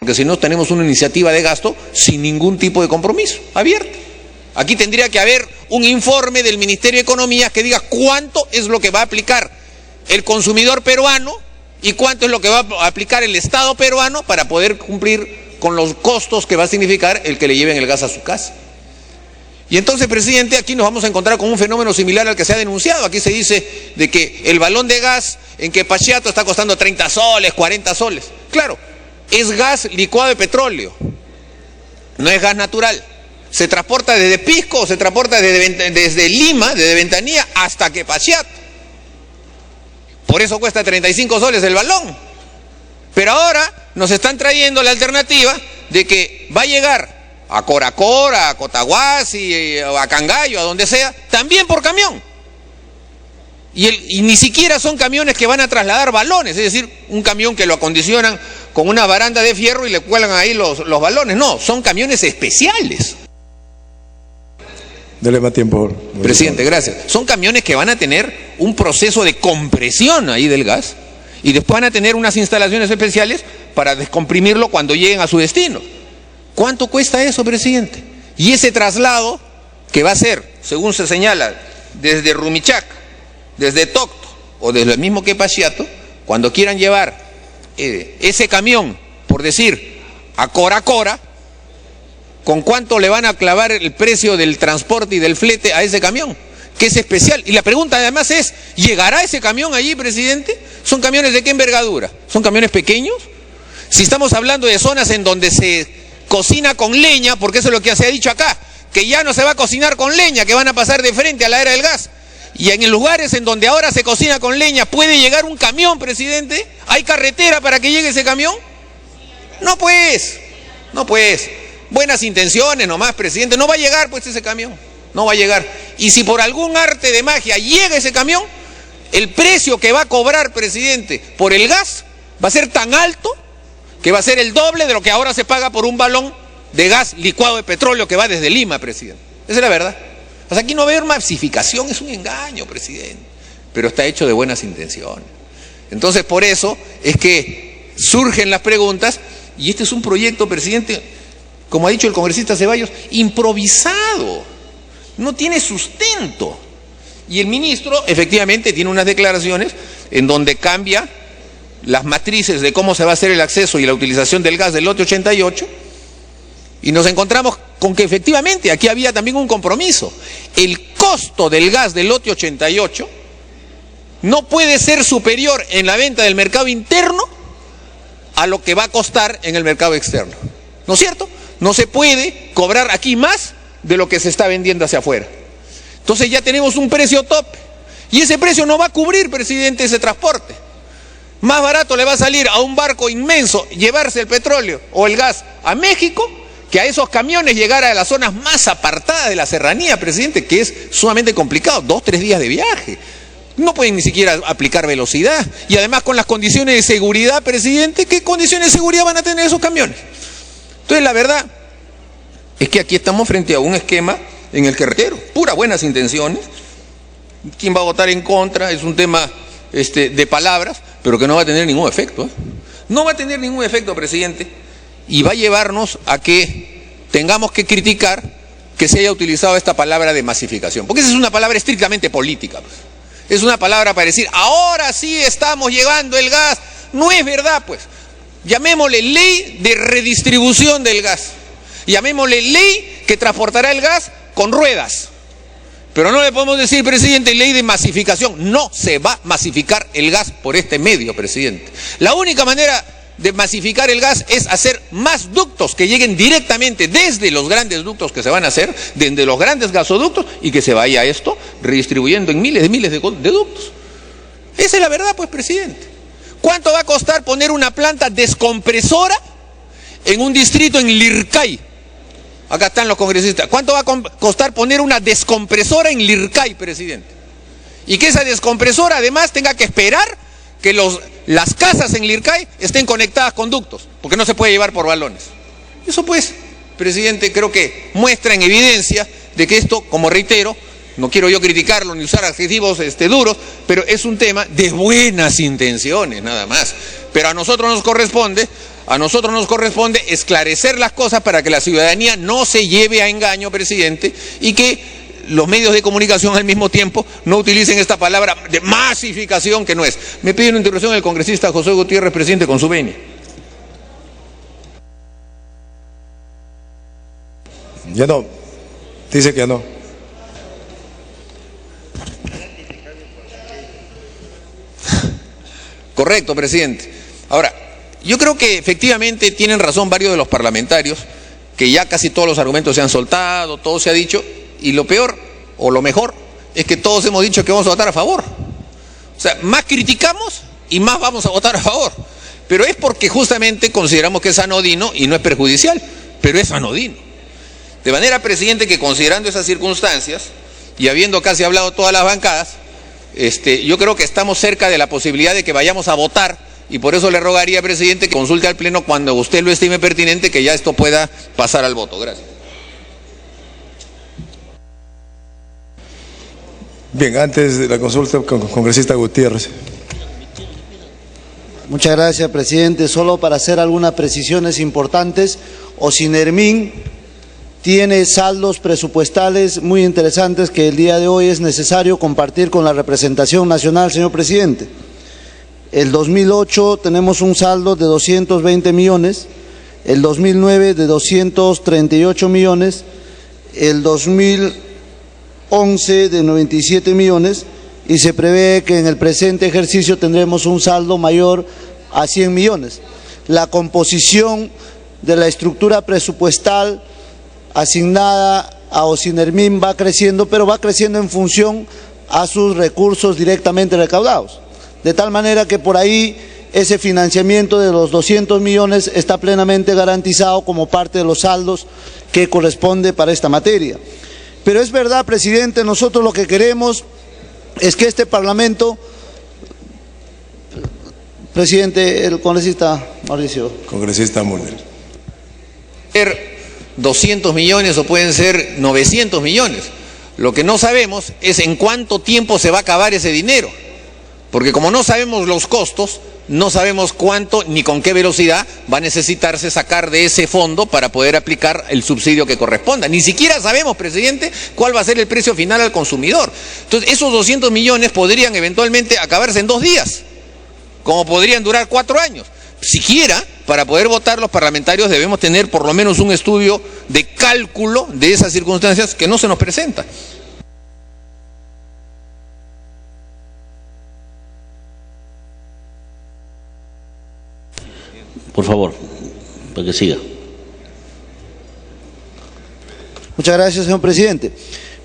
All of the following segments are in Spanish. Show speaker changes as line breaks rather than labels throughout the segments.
porque si no tenemos una iniciativa de gasto sin ningún tipo de compromiso, abierta. Aquí tendría que haber un informe del Ministerio de Economía que diga cuánto es lo que va a aplicar el consumidor peruano y cuánto es lo que va a aplicar el Estado peruano para poder cumplir con los costos que va a significar el que le lleven el gas a su casa. Y entonces, presidente, aquí nos vamos a encontrar con un fenómeno similar al que se ha denunciado. Aquí se dice de que el balón de gas en Quepachiato está costando 30 soles, 40 soles. Claro, es gas licuado de petróleo, no es gas natural. Se transporta desde Pisco, se transporta desde Lima, desde Ventanilla hasta Quepachiato. Por eso cuesta 35 soles el balón. Pero ahora nos están trayendo la alternativa de que va a llegar a Coracora, a Cotahuasi, a Cangallo, a donde sea, también por camión. Y ni siquiera son camiones que van a trasladar balones, es decir, un camión que lo acondicionan con una baranda de fierro y le cuelgan ahí los balones. No, son camiones especiales.
Dele más tiempo.
Presidente, gracias. Son camiones que van a tener un proceso de compresión ahí del gas y después van a tener unas instalaciones especiales para descomprimirlo cuando lleguen a su destino. ¿Cuánto cuesta eso, presidente? Y ese traslado que va a ser, según se señala, desde Rumichaca, desde Tocto o desde el mismo Quepachiato, cuando quieran llevar ese camión, por decir, a Coracora, ¿con cuánto le van a clavar el precio del transporte y del flete a ese camión? Que es especial. Y la pregunta además es, ¿llegará ese camión allí, presidente? ¿Son camiones de qué envergadura? ¿Son camiones pequeños? Si estamos hablando de zonas en donde se cocina con leña, porque eso es lo que se ha dicho acá, que ya no se va a cocinar con leña, que van a pasar de frente a la era del gas. Y en lugares en donde ahora se cocina con leña, ¿puede llegar un camión, presidente? ¿Hay carretera para que llegue ese camión? No pues, no pues. Buenas intenciones nomás, presidente. No va a llegar pues ese camión, no va a llegar. Y si por algún arte de magia llega ese camión, el precio que va a cobrar, presidente, por el gas va a ser tan alto que va a ser el doble de lo que ahora se paga por un balón de gas licuado de petróleo que va desde Lima, presidente. Esa es la verdad. O sea, aquí no va a haber masificación, es un engaño, presidente, pero está hecho de buenas intenciones. Entonces, por eso es que surgen las preguntas, y este es un proyecto, presidente, como ha dicho el congresista Ceballos, improvisado, no tiene sustento. Y el ministro, efectivamente, tiene unas declaraciones en donde cambia las matrices de cómo se va a hacer el acceso y la utilización del gas del lote 88, y nos encontramos con que efectivamente aquí había también un compromiso. El costo del gas del lote 88 no puede ser superior en la venta del mercado interno a lo que va a costar en el mercado externo. ¿No es cierto? No se puede cobrar aquí más de lo que se está vendiendo hacia afuera. Entonces ya tenemos un precio tope, y ese precio no va a cubrir, presidente, ese transporte. Más barato le va a salir a un barco inmenso llevarse el petróleo o el gas a México que a esos camiones llegar a las zonas más apartadas de la serranía, presidente, que es sumamente complicado, 2 o 3 días de viaje. No pueden ni siquiera aplicar velocidad. Y además con las condiciones de seguridad, presidente, ¿qué condiciones de seguridad van a tener esos camiones? Entonces la verdad es que aquí estamos frente a un esquema en el que, reitero, puras buenas intenciones. ¿Quién va a votar en contra? Es un tema de palabras, pero que no va a tener ningún efecto, ¿eh? No va a tener ningún efecto, presidente, y va a llevarnos a que tengamos que criticar que se haya utilizado esta palabra de masificación, porque esa es una palabra estrictamente política, pues. Es una palabra para decir, ahora sí estamos llevando el gas. No es verdad, pues. Llamémosle ley de redistribución del gas, llamémosle ley que transportará el gas con ruedas. Pero no le podemos decir, presidente, ley de masificación. No se va a masificar el gas por este medio, presidente. La única manera de masificar el gas es hacer más ductos que lleguen directamente desde los grandes ductos que se van a hacer, desde los grandes gasoductos, y que se vaya esto redistribuyendo en miles de ductos. Esa es la verdad, pues, presidente. ¿Cuánto va a costar poner una planta descompresora en un distrito en Lircay? Acá están los congresistas. ¿Cuánto va a costar poner una descompresora en Lircay, presidente? Y que esa descompresora además tenga que esperar que las casas en Lircay estén conectadas con ductos, porque no se puede llevar por balones. Eso pues, presidente, creo que muestra en evidencia de que esto, como reitero, no quiero yo criticarlo ni usar adjetivos duros, pero es un tema de buenas intenciones nada más. Pero a nosotros nos corresponde A nosotros nos corresponde esclarecer las cosas para que la ciudadanía no se lleve a engaño, presidente, y que los medios de comunicación al mismo tiempo no utilicen esta palabra de masificación que no es. Me pide una intervención el congresista José Gutiérrez, presidente, con su venia.
Ya no, dice que no.
Correcto, presidente. Ahora, yo creo que efectivamente tienen razón varios de los parlamentarios, que ya casi todos los argumentos se han soltado, todo se ha dicho, y lo peor, o lo mejor, es que todos hemos dicho que vamos a votar a favor. O sea, más criticamos y más vamos a votar a favor. Pero es porque justamente consideramos que es anodino y no es perjudicial, pero es anodino. De manera, presidente, que considerando esas circunstancias, y habiendo casi hablado todas las bancadas, yo creo que estamos cerca de la posibilidad de que vayamos a votar, y por eso le rogaría, presidente, que consulte al Pleno cuando usted lo estime pertinente, que ya esto pueda pasar al voto. Gracias.
Bien, antes de la consulta con el congresista Gutiérrez.
Muchas gracias, presidente. Solo para hacer algunas precisiones importantes, Ocinermin tiene saldos presupuestales muy interesantes que el día de hoy es necesario compartir con la representación nacional, señor presidente. El 2008 tenemos un saldo de 220 millones, el 2009 de 238 millones, el 2011 de 97 millones y se prevé que en el presente ejercicio tendremos un saldo mayor a 100 millones. La composición de la estructura presupuestal asignada a Ocinermin va creciendo, pero va creciendo en función a sus recursos directamente recaudados. De tal manera que por ahí ese financiamiento de los 200 millones está plenamente garantizado como parte de los saldos que corresponde para esta materia. Pero es verdad, presidente, nosotros lo que queremos es que este Parlamento, presidente, el congresista Mauricio.
Congresista Mulder.
200 millones o pueden ser 900 millones. Lo que no sabemos es en cuánto tiempo se va a acabar ese dinero. Porque como no sabemos los costos, no sabemos cuánto ni con qué velocidad va a necesitarse sacar de ese fondo para poder aplicar el subsidio que corresponda. Ni siquiera sabemos, presidente, cuál va a ser el precio final al consumidor. Entonces, esos 200 millones podrían eventualmente acabarse en 2 días, como podrían durar 4 años. Siquiera, para poder votar los parlamentarios debemos tener por lo menos un estudio de cálculo de esas circunstancias que no se nos presenta.
Por favor, para que siga.
Muchas gracias, señor presidente.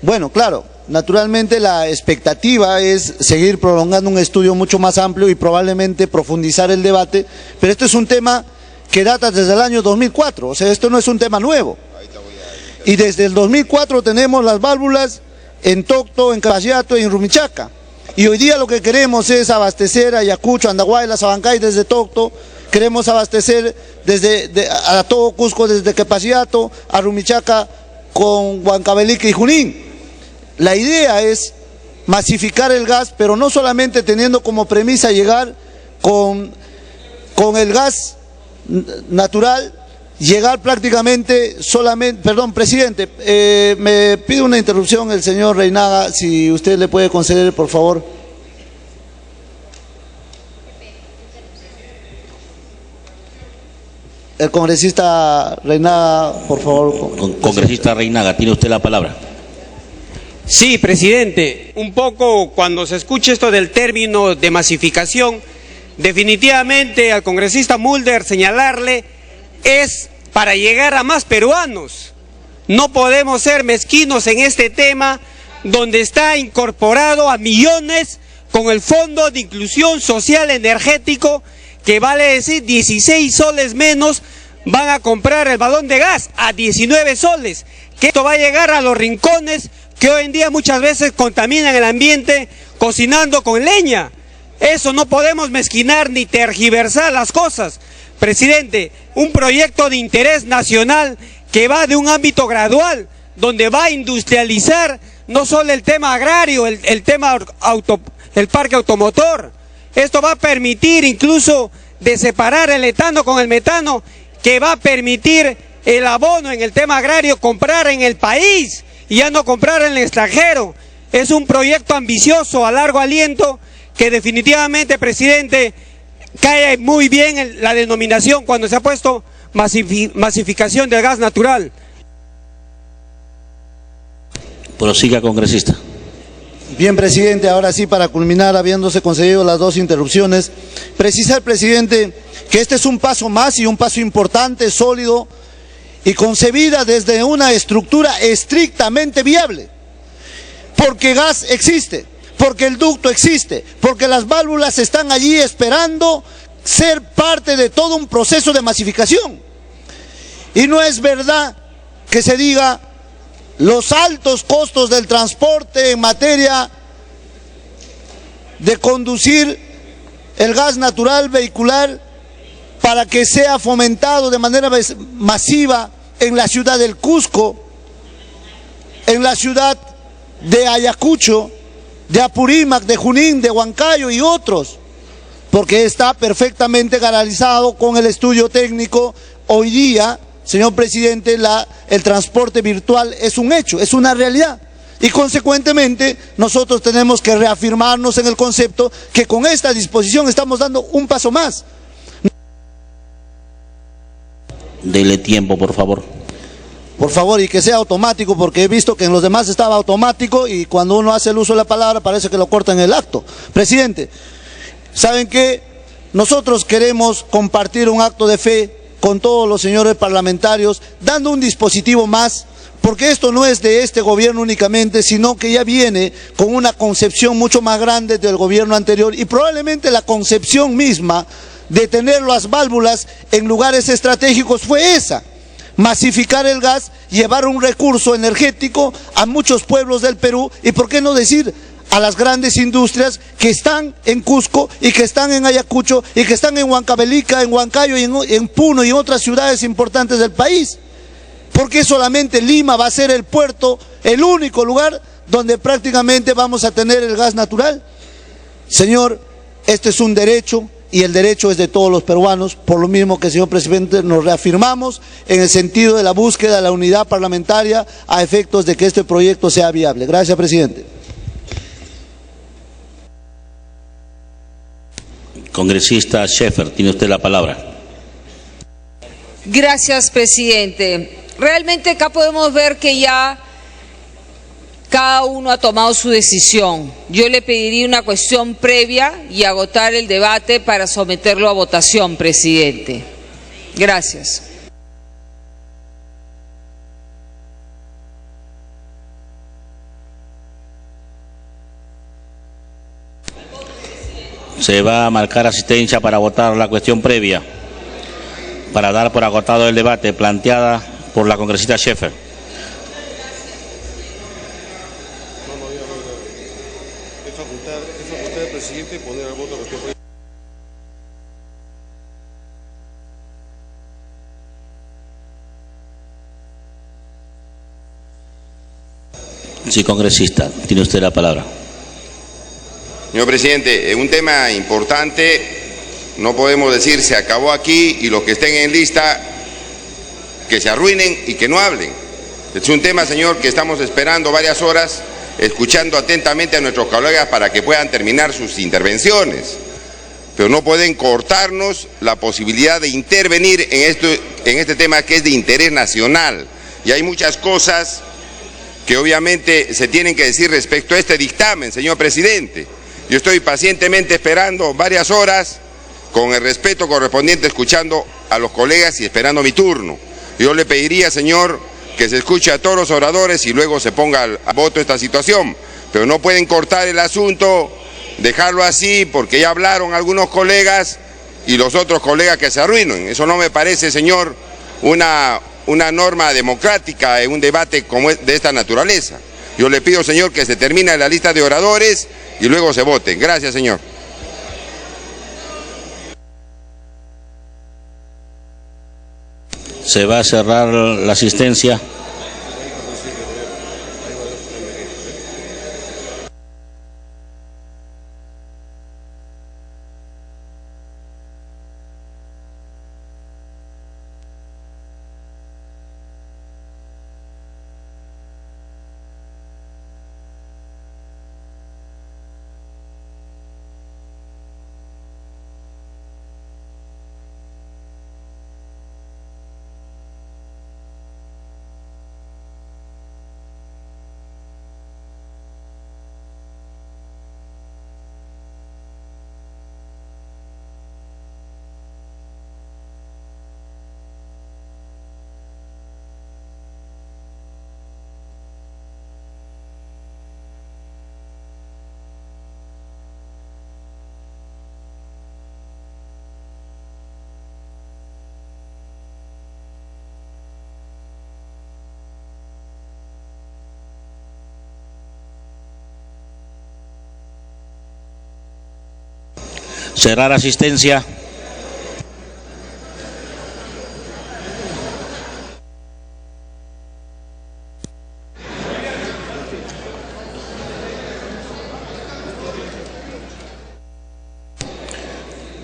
Bueno, claro, naturalmente la expectativa es seguir prolongando un estudio mucho más amplio y probablemente profundizar el debate, pero esto es un tema que data desde el año 2004, o sea, esto no es un tema nuevo. Y desde el 2004 tenemos las válvulas en Tocto, en Capaciato y en Rumichaca. Y hoy día lo que queremos es abastecer a Ayacucho, Andahuayla, Sabancay desde Tocto. Queremos abastecer a todo Cusco desde Quepaciato, a Rumichaca con Huancavelica y Junín. La idea es masificar el gas, pero no solamente teniendo como premisa llegar con el gas natural, llegar prácticamente solamente... Perdón, presidente, me pide una interrupción el señor Reinaga, si usted le puede conceder, por favor. El congresista Reinaga, por favor.
Congresista Reinaga, tiene usted la palabra.
Sí, presidente, un poco cuando se escucha esto del término de masificación, definitivamente al congresista Mulder señalarle es para llegar a más peruanos. No podemos ser mezquinos en este tema donde está incorporado a millones con el Fondo de Inclusión Social Energético, que vale decir 16 soles menos van a comprar el balón de gas a 19 soles, que esto va a llegar a los rincones que hoy en día muchas veces contaminan el ambiente cocinando con leña. Eso no podemos mezquinar ni tergiversar las cosas. Presidente, un proyecto de interés nacional que va de un ámbito gradual, donde va a industrializar no solo el tema agrario, el tema el parque automotor. Esto va a permitir incluso de separar el etano con el metano, que va a permitir el abono en el tema agrario comprar en el país y ya no comprar en el extranjero. Es un proyecto ambicioso, a largo aliento, que definitivamente, presidente, cae muy bien en la denominación cuando se ha puesto masificación del gas natural.
Prosiga, congresista.
Bien, presidente, ahora sí, para culminar, habiéndose conseguido las dos interrupciones, precisar, presidente, que este es un paso más y un paso importante, sólido y concebida desde una estructura estrictamente viable. Porque gas existe, porque el ducto existe, porque las válvulas están allí esperando ser parte de todo un proceso de masificación. Y no es verdad que se diga los altos costos del transporte en materia de conducir el gas natural vehicular para que sea fomentado de manera masiva en la ciudad del Cusco, en la ciudad de Ayacucho, de Apurímac, de Junín, de Huancayo y otros, porque está perfectamente garantizado con el estudio técnico. Hoy día, señor presidente, el transporte virtual es un hecho, es una realidad. Y consecuentemente nosotros tenemos que reafirmarnos en el concepto que con esta disposición estamos dando un paso más.
Dele tiempo, por favor.
Por favor, y que sea automático, porque he visto que en los demás estaba automático y cuando uno hace el uso de la palabra parece que lo cortan en el acto. Presidente, ¿saben qué? Nosotros queremos compartir un acto de fe con todos los señores parlamentarios, dando un dispositivo más, porque esto no es de este gobierno únicamente, sino que ya viene con una concepción mucho más grande del gobierno anterior y probablemente la concepción misma de tener las válvulas en lugares estratégicos fue esa: masificar el gas, llevar un recurso energético a muchos pueblos del Perú y, por qué no decir, a las grandes industrias que están en Cusco y que están en Ayacucho y que están en Huancavelica, en Huancayo y en Puno y en otras ciudades importantes del país. Porque solamente Lima va a ser el puerto, el único lugar donde prácticamente vamos a tener el gas natural. Señor, este es un derecho y el derecho es de todos los peruanos, por lo mismo que, señor presidente, nos reafirmamos en el sentido de la búsqueda de la unidad parlamentaria a efectos de que este proyecto sea viable. Gracias, presidente.
Congresista Schaeffer, tiene usted la palabra.
Gracias, presidente. Realmente acá podemos ver que ya cada uno ha tomado su decisión. Yo le pediría una cuestión previa y agotar el debate para someterlo a votación, presidente. Gracias.
Se va a marcar asistencia para votar la cuestión previa, para dar por agotado el debate planteada por la congresista Schaeffer.
Es facultad del presidente poner al voto la cuestión previa.
Sí, congresista, tiene usted la palabra.
Señor presidente, un tema importante, no podemos decir se acabó aquí y los que estén en lista que se arruinen y que no hablen. Es un tema, señor, que estamos esperando varias horas, escuchando atentamente a nuestros colegas para que puedan terminar sus intervenciones. Pero no pueden cortarnos la posibilidad de intervenir en este tema que es de interés nacional. Y hay muchas cosas que obviamente se tienen que decir respecto a este dictamen, señor presidente. Yo estoy pacientemente esperando varias horas, con el respeto correspondiente, escuchando a los colegas y esperando mi turno. Yo le pediría, señor, que se escuche a todos los oradores y luego se ponga a voto esta situación. Pero no pueden cortar el asunto, dejarlo así, porque ya hablaron algunos colegas y los otros colegas que se arruinen. Eso no me parece, señor, una norma democrática en un debate como de esta naturaleza. Yo le pido, señor, que se termine la lista de oradores y luego se voten. Gracias, señor.
Se va a cerrar la asistencia. Cerrar asistencia.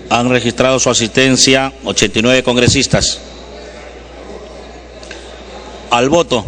Han registrado su asistencia 89 congresistas. Al voto.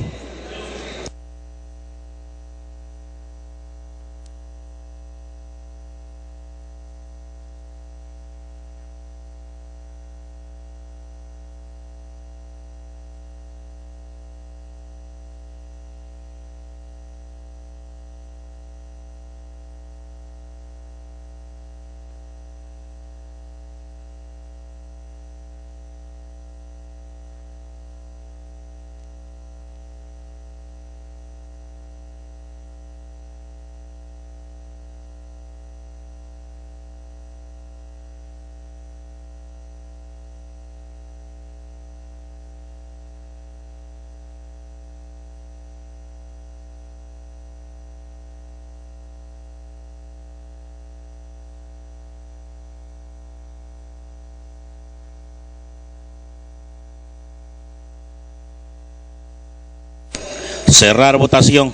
Cerrar votación.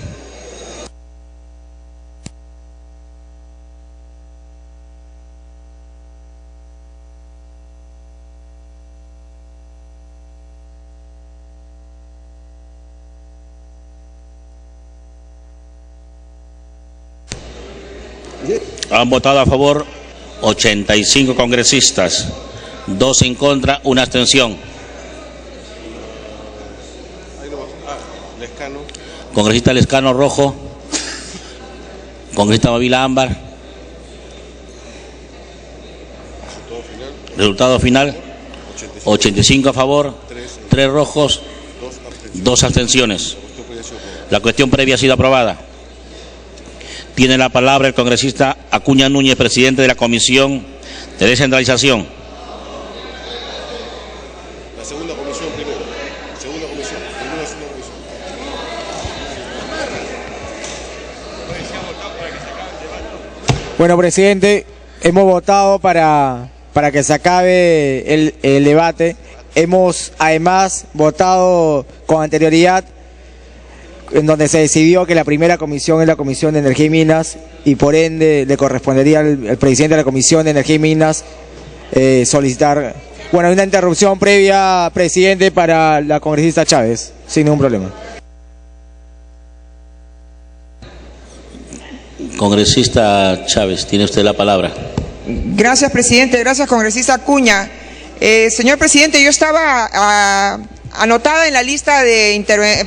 Han votado a favor 85 congresistas, 2 en contra, 1 abstención.
Lescano.
Congresista Lescano rojo. Congresista Mavila ámbar. Resultado final. 85 a favor, 3 rojos, 2 abstenciones. La cuestión previa ha sido aprobada. Tiene la palabra el congresista Acuña Núñez, presidente de la Comisión de Descentralización.
La segunda comisión primero. Segunda comisión. Primero la segunda comisión.
Bueno, presidente, hemos votado para que se acabe el debate. Hemos además votado con anterioridad en donde se decidió que la primera comisión es la Comisión de Energía y Minas y por ende le correspondería al presidente de la Comisión de Energía y Minas solicitar, bueno, una interrupción previa, presidente, para la congresista Chávez, sin ningún problema.
Congresista Chávez, tiene usted la palabra.
Gracias, presidente. Gracias, congresista Acuña. Señor presidente, yo estaba anotada en la lista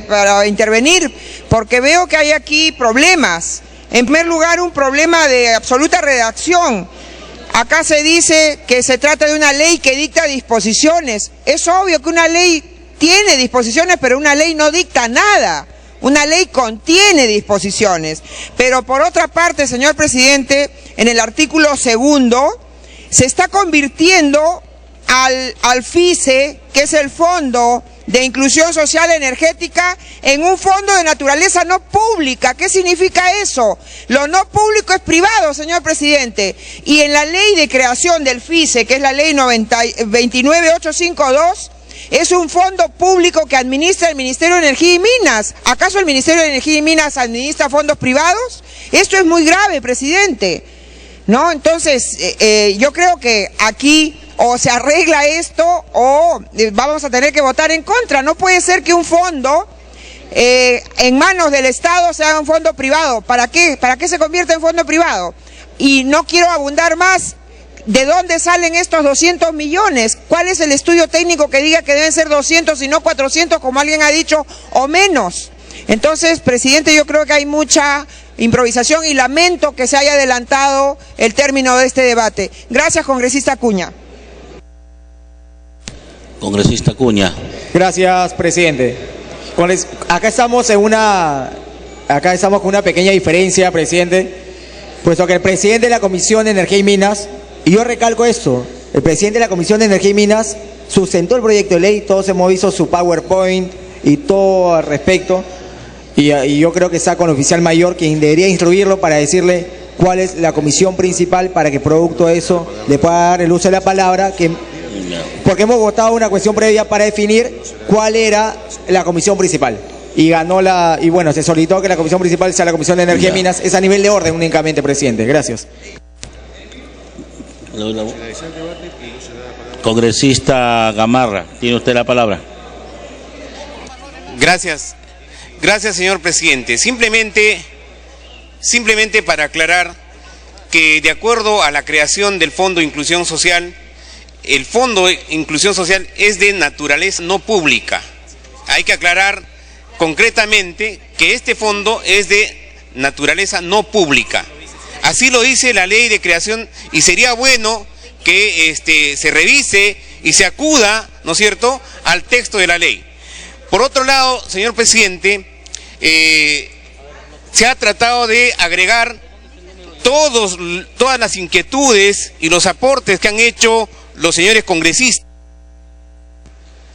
para intervenir porque veo que hay aquí problemas. En primer lugar, un problema de absoluta redacción. Acá se dice que se trata de una ley que dicta disposiciones. Es obvio que una ley tiene disposiciones, pero una ley no dicta nada. Una ley contiene disposiciones. Pero por otra parte, señor presidente, en el artículo 2 se está convirtiendo al FICE, que es el Fondo de Inclusión Social Energética, en un fondo de naturaleza no pública. ¿Qué significa eso? Lo no público es privado, señor presidente. Y en la ley de creación del FICE, que es la ley 29852, es un fondo público que administra el Ministerio de Energía y Minas. ¿Acaso el Ministerio de Energía y Minas administra fondos privados? Esto es muy grave, presidente, ¿no? Entonces, yo creo que aquí o se arregla esto o vamos a tener que votar en contra. No puede ser que un fondo en manos del Estado sea un fondo privado. ¿Para qué? ¿Para qué se convierte en fondo privado? Y no quiero abundar más. ¿De dónde salen estos 200 millones? ¿Cuál es el estudio técnico que diga que deben ser 200 y no 400, como alguien ha dicho, o menos? Entonces, presidente, yo creo que hay mucha improvisación y lamento que se haya adelantado el término de este debate. Gracias, congresista Acuña.
Congresista Acuña.
Gracias, presidente. Acá estamos con una pequeña diferencia, presidente, puesto que el presidente de la Comisión de Energía y Minas, y yo recalco esto, el presidente de la Comisión de Energía y Minas sustentó el proyecto de ley, todos hemos visto su PowerPoint y todo al respecto, y yo creo que está con el oficial mayor, quien debería instruirlo para decirle cuál es la comisión principal para que producto de eso le pueda dar el uso de la palabra, porque hemos votado una cuestión previa para definir cuál era la comisión principal. Y bueno, se solicitó que la comisión principal sea la Comisión de Energía y Minas. Es a nivel de orden únicamente, presidente. Gracias.
Congresista Gamarra, tiene usted la palabra.
Gracias, señor presidente. Simplemente para aclarar que de acuerdo a la creación del Fondo de Inclusión Social, el Fondo de Inclusión Social es de naturaleza no pública. Hay que aclarar concretamente que este fondo es de naturaleza no pública. Así lo dice la ley de creación y sería bueno que se revise y se acuda, ¿no es cierto?, al texto de la ley. Por otro lado, señor presidente, se ha tratado de agregar todas las inquietudes y los aportes que han hecho los señores congresistas.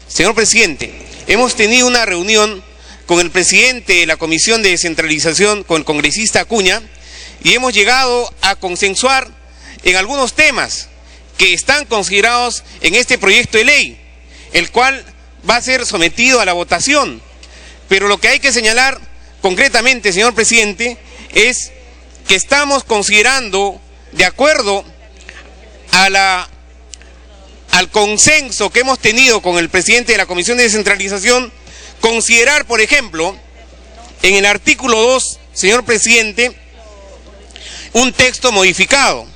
Señor presidente, hemos tenido una reunión con el presidente de la Comisión de Descentralización, con el congresista Acuña, y hemos llegado a consensuar en algunos temas que están considerados en este proyecto de ley, el cual va a ser sometido a la votación. Pero lo que hay que señalar concretamente, señor presidente, es que estamos considerando, de acuerdo a al consenso que hemos tenido con el presidente de la Comisión de Descentralización, considerar, por ejemplo, en el artículo 2, señor presidente, un texto modificado.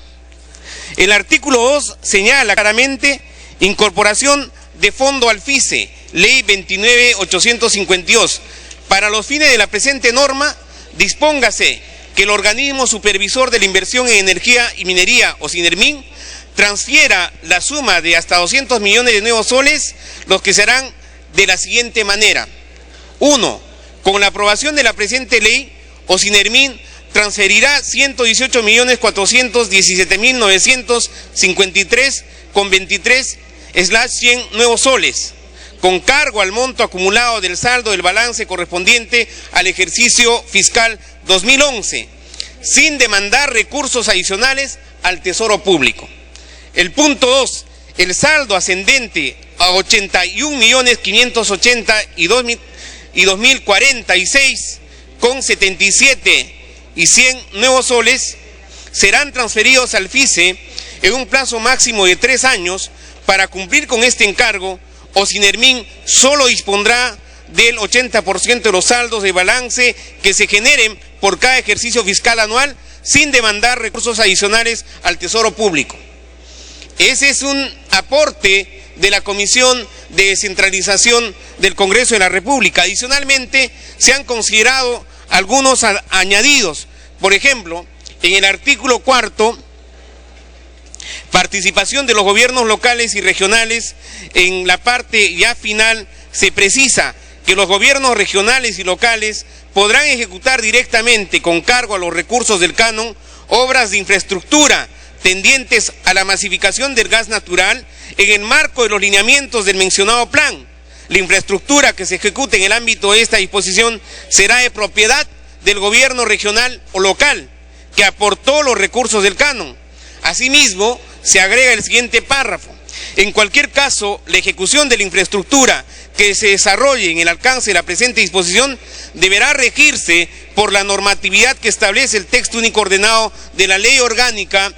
El artículo 2 señala claramente incorporación de fondo al FICE, ley 29.852. Para los fines de la presente norma, dispóngase que el organismo supervisor de la inversión en energía y minería, o SINERMIN, transfiera la suma de hasta 200 millones de nuevos soles, los que serán de la siguiente manera. 1. Con la aprobación de la presente ley, SINERMIN transferirá 118.417.953,23/100 nuevos soles, con cargo al monto acumulado del saldo del balance correspondiente al ejercicio fiscal 2011, sin demandar recursos adicionales al Tesoro Público. El punto 2, el saldo ascendente a 81.582.046,77 y 100 nuevos soles serán transferidos al FICE en un plazo máximo de 3 años. Para cumplir con este encargo, SINERMIN solo dispondrá del 80% de los saldos de balance que se generen por cada ejercicio fiscal anual, sin demandar recursos adicionales al Tesoro Público. Ese es un aporte de la Comisión de Descentralización del Congreso de la República. Adicionalmente, se han considerado algunos añadidos. Por ejemplo, en el artículo 4, participación de los gobiernos locales y regionales, en la parte ya final se precisa que los gobiernos regionales y locales podrán ejecutar directamente, con cargo a los recursos del canon, obras de infraestructura tendientes a la masificación del gas natural en el marco de los lineamientos del mencionado plan. La infraestructura que se ejecute en el ámbito de esta disposición será de propiedad del gobierno regional o local que aportó los recursos del canon. Asimismo, se agrega el siguiente párrafo. En cualquier caso, la ejecución de la infraestructura que se desarrolle en el alcance de la presente disposición deberá regirse por la normatividad que establece el texto único ordenado de la Ley Orgánica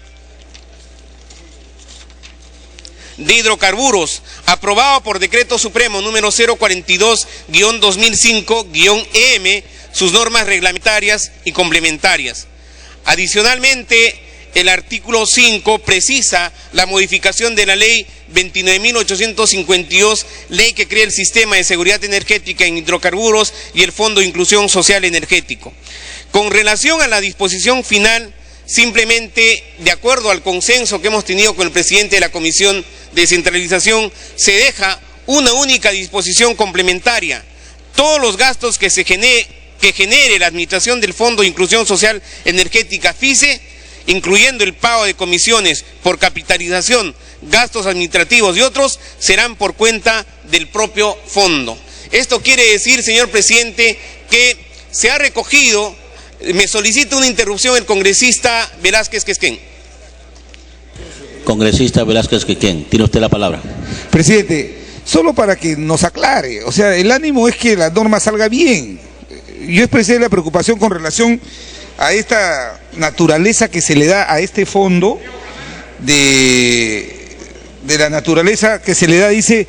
de Hidrocarburos, aprobado por Decreto Supremo número 042-2005-EM, sus normas reglamentarias y complementarias. Adicionalmente, el artículo 5 precisa la modificación de la ley 29.852, ley que crea el sistema de seguridad energética en hidrocarburos y el Fondo de Inclusión Social Energético. Con relación a la disposición final, simplemente, de acuerdo al consenso que hemos tenido con el presidente de la Comisión de Descentralización, se deja una única disposición complementaria. Todos los gastos que genere la administración del Fondo de Inclusión Social Energética FICE, incluyendo el pago de comisiones por capitalización, gastos administrativos y otros, serán por cuenta del propio fondo. Esto quiere decir, señor presidente, que se ha recogido Me solicita una interrupción el congresista Velázquez Quezquén.
Congresista Velázquez Quezquén, tiene usted la palabra.
Presidente, solo para que nos aclare, o sea, el ánimo es que la norma salga bien. Yo expresé la preocupación con relación a esta naturaleza que se le da a este fondo, de la naturaleza que se le da, dice,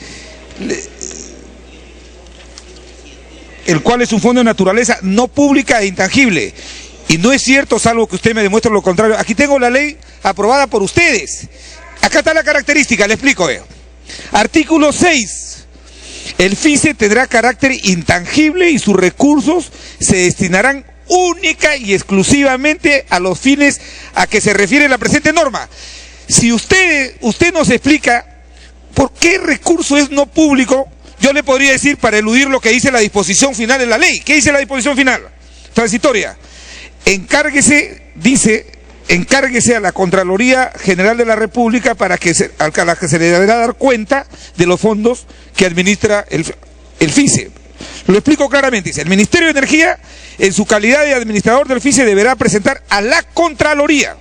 el cual es un fondo de naturaleza no pública e intangible. Y no es cierto, salvo que usted me demuestre lo contrario. Aquí tengo la ley aprobada por ustedes. Acá está la característica, le explico. Artículo 6. El FICE tendrá carácter intangible y sus recursos se destinarán única y exclusivamente a los fines a que se refiere la presente norma. Si usted nos explica por qué recurso es no público, yo le podría decir, para eludir lo que dice la disposición final de la ley. ¿Qué dice la disposición final? Transitoria. Encárguese a la Contraloría General de la República a la que se le deberá dar cuenta de los fondos que administra el FICE. Lo explico claramente. Dice, el Ministerio de Energía, en su calidad de administrador del FICE, deberá presentar a la Contraloría,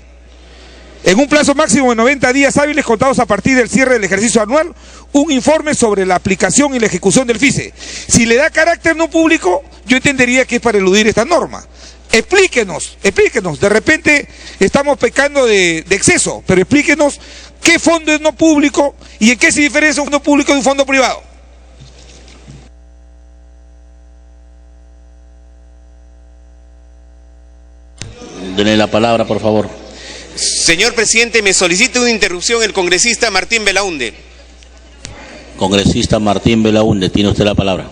en un plazo máximo de 90 días hábiles contados a partir del cierre del ejercicio anual, un informe sobre la aplicación y la ejecución del FICE. Si le da carácter no público, yo entendería que es para eludir esta norma. Explíquenos, de repente estamos pecando de exceso, pero explíquenos qué fondo es no público y en qué se diferencia un fondo público de un fondo privado.
Denle la palabra, por favor.
Señor presidente, me solicita una interrupción el congresista Martín Belaunde.
Congresista Martín Belaunde, tiene usted la palabra.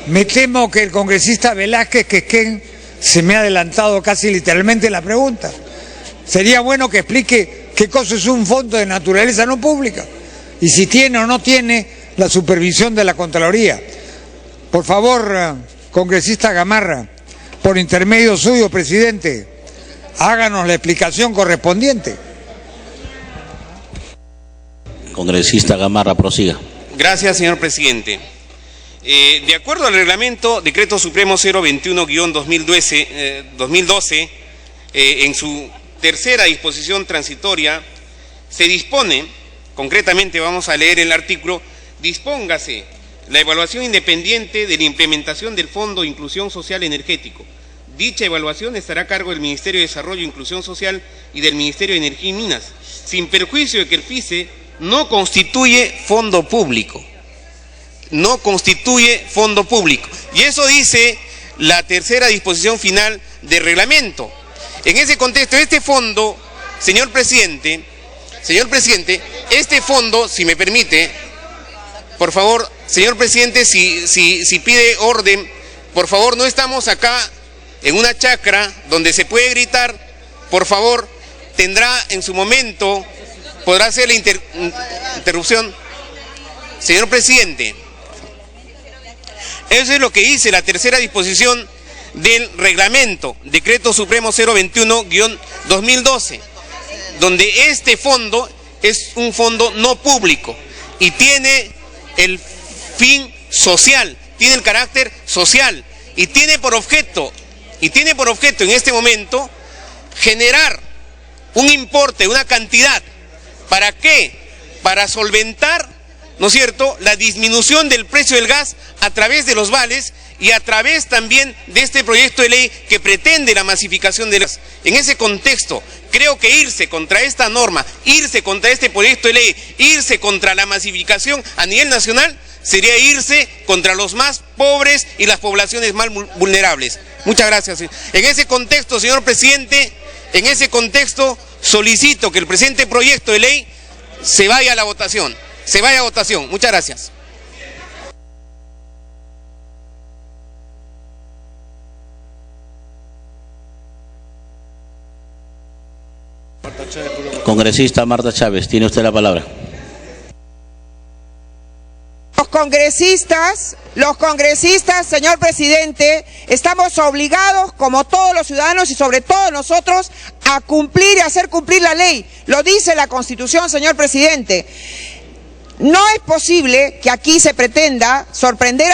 Me temo que el congresista Velázquez Quezquén se me ha adelantado casi literalmente la pregunta. Sería bueno que explique qué cosa es un fondo de naturaleza no pública y si tiene o no tiene la supervisión de la Contraloría. Por favor, congresista Gamarra, por intermedio suyo, presidente, háganos la explicación correspondiente.
Congresista Gamarra, prosiga.
Gracias, señor presidente. De acuerdo al reglamento, Decreto Supremo 021-2012, en su tercera disposición transitoria, se dispone, concretamente vamos a leer el artículo, dispóngase la evaluación independiente de la implementación del Fondo de Inclusión Social Energético. Dicha evaluación estará a cargo del Ministerio de Desarrollo e Inclusión Social y del Ministerio de Energía y Minas, sin perjuicio de que el FICE no constituye fondo público. No constituye fondo público. Y eso dice la tercera disposición final del reglamento. En ese contexto, este fondo, señor presidente, este fondo, si me permite, por favor, señor presidente, si pide orden, por favor, no estamos acá en una chacra donde se puede gritar, por favor, tendrá en su momento, podrá hacer la interrupción. Señor presidente, eso es lo que dice la tercera disposición del reglamento, Decreto Supremo 021-2012, donde este fondo es un fondo no público y tiene el fin social, tiene el carácter social y tiene por objeto en este momento generar un importe, una cantidad. ¿Para qué? Para solventar, ¿no es cierto?, la disminución del precio del gas a través de los vales y a través también de este proyecto de ley que pretende la masificación del gas. En ese contexto, creo que irse contra esta norma, irse contra este proyecto de ley, irse contra la masificación a nivel nacional, sería irse contra los más pobres y las poblaciones más vulnerables. Muchas gracias. En ese contexto, señor presidente, en ese contexto solicito que el presente proyecto de ley se vaya a la votación. Se vaya a votación. Muchas gracias.
Congresista Marta Chávez, tiene usted la palabra.
Los congresistas, señor presidente, estamos obligados, como todos los ciudadanos y sobre todo nosotros, a cumplir y hacer cumplir la ley. Lo dice la Constitución, señor presidente. No es posible que aquí se pretenda sorprender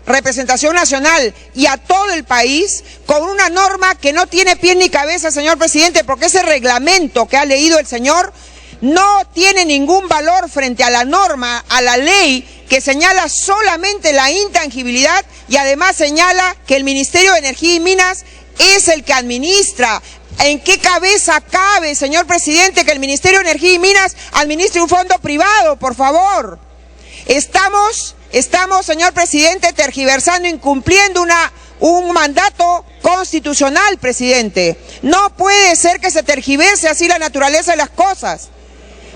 representación nacional y a todo el país con una norma que no tiene pie ni cabeza, señor presidente, porque ese reglamento que ha leído el señor no tiene ningún valor frente a la norma, a la ley que señala solamente la intangibilidad y además señala que el Ministerio de Energía y Minas es el que administra. ¿En qué cabeza cabe, señor presidente, que el Ministerio de Energía y Minas administre un fondo privado, por favor? Estamos, señor presidente, tergiversando, incumpliendo un mandato constitucional, presidente. No puede ser que se tergiverse así la naturaleza de las cosas.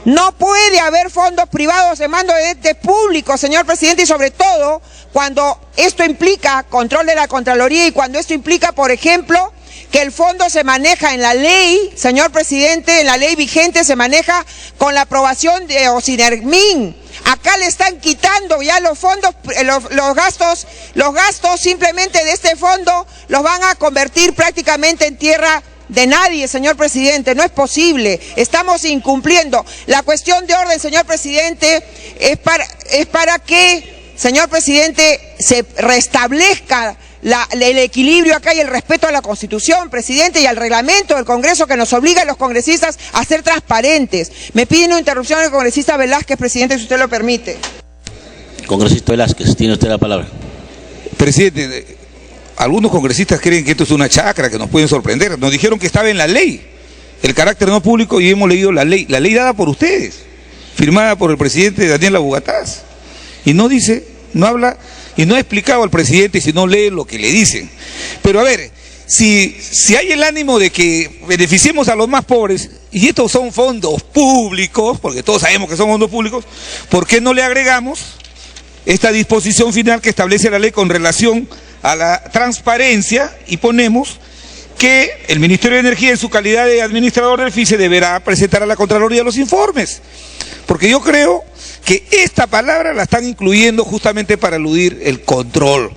No puede haber fondos privados en mando de entes públicos, señor presidente, y sobre todo cuando esto implica control de la Contraloría y cuando esto implica, por ejemplo, que el fondo se maneja en la ley, señor presidente, en la ley vigente se maneja con la aprobación de Ocinermin. Acá le están quitando ya los fondos, los gastos simplemente de este fondo los van a convertir prácticamente en tierra de nadie, señor presidente. No es posible, estamos incumpliendo. La cuestión de orden, señor presidente, es para que, señor presidente, se restablezca el equilibrio acá y el respeto a la Constitución, presidente, y al reglamento del Congreso que nos obliga a los congresistas a ser transparentes. Me piden una interrupción del congresista Velázquez, presidente, si usted lo permite.
Congresista Velázquez, tiene usted la palabra.
Presidente, algunos congresistas creen que esto es una chacra, que nos pueden sorprender. Nos dijeron que estaba en la ley, el carácter no público, y hemos leído la ley dada por ustedes, firmada por el presidente Daniel Abugataz. Y no dice, no habla, y no ha explicado al presidente si no lee lo que le dicen. Pero a ver, si hay el ánimo de que beneficiemos a los más pobres, y estos son fondos públicos, porque todos sabemos que son fondos públicos, ¿por qué no le agregamos esta disposición final que establece la ley con relación a la transparencia y ponemos que el Ministerio de Energía en su calidad de administrador del FICE deberá presentar a la Contraloría los informes? Porque yo creo que esta palabra la están incluyendo justamente para eludir el control.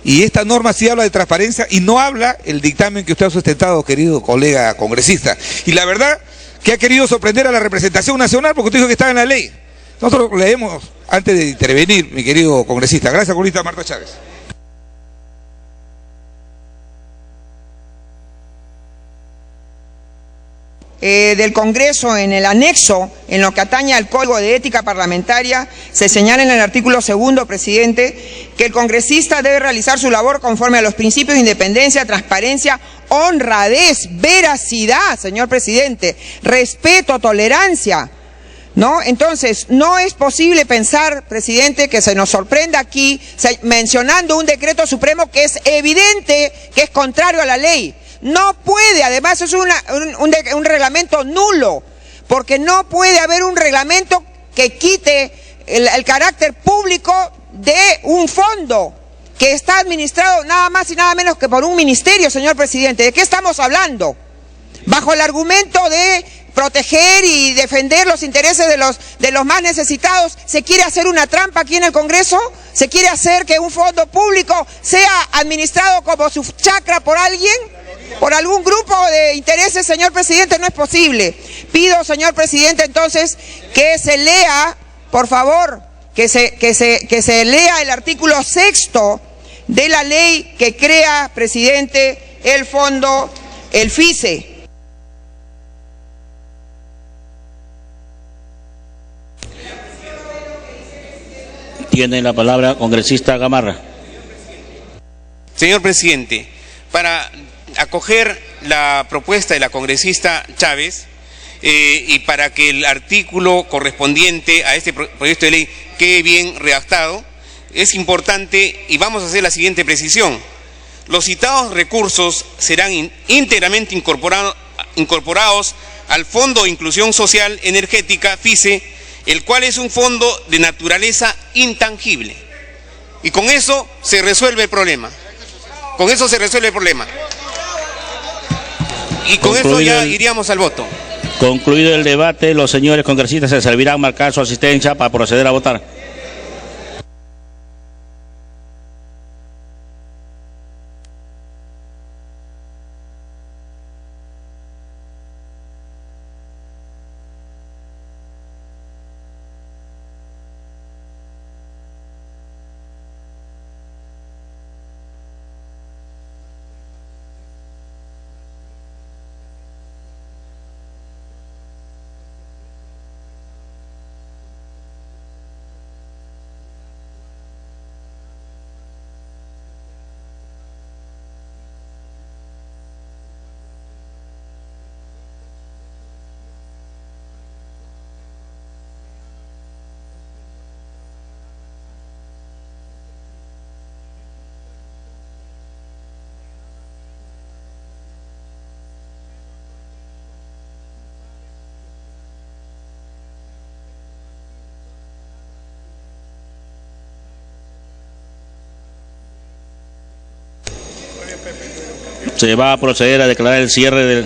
Y esta norma sí habla de transparencia y no habla el dictamen que usted ha sustentado, querido colega congresista. Y la verdad que ha querido sorprender a la representación nacional porque usted dijo que estaba en la ley. Nosotros leemos antes de intervenir, mi querido congresista. Gracias, congresista Marta Chávez.
Del Congreso, en el anexo, en lo que atañe al Código de Ética Parlamentaria, se señala en el artículo 2, presidente, que el congresista debe realizar su labor conforme a los principios de independencia, transparencia, honradez, veracidad, señor presidente, respeto, tolerancia, ¿no? Entonces, no es posible pensar, presidente, que se nos sorprenda aquí mencionando un decreto supremo que es evidente que es contrario a la ley. No puede, además es un reglamento nulo, porque no puede haber un reglamento que quite el carácter público de un fondo que está administrado nada más y nada menos que por un ministerio, señor presidente. ¿De qué estamos hablando? Bajo el argumento de proteger y defender los intereses de los más necesitados, ¿se quiere hacer una trampa aquí en el Congreso? ¿Se quiere hacer que un fondo público sea administrado como su chacra por alguien? ¿Por algún grupo de intereses, señor presidente? No es posible. Pido, señor presidente, entonces, que se lea, por favor, que se lea el artículo 6 de la ley que crea, presidente, el fondo, el FICE.
Tiene la palabra congresista Gamarra.
Señor presidente, para acoger la propuesta de la congresista Chávez y para que el artículo correspondiente a este proyecto de ley quede bien redactado, es importante y vamos a hacer la siguiente precisión. Los citados recursos serán íntegramente incorporados al Fondo de Inclusión Social Energética, FICE, el cual es un fondo de naturaleza intangible. Y con eso se resuelve el problema. Con eso se resuelve el problema. Y con eso ya iríamos al voto.
Concluido el debate, los señores congresistas se servirán marcar su asistencia para proceder a votar. Se va a proceder a declarar el cierre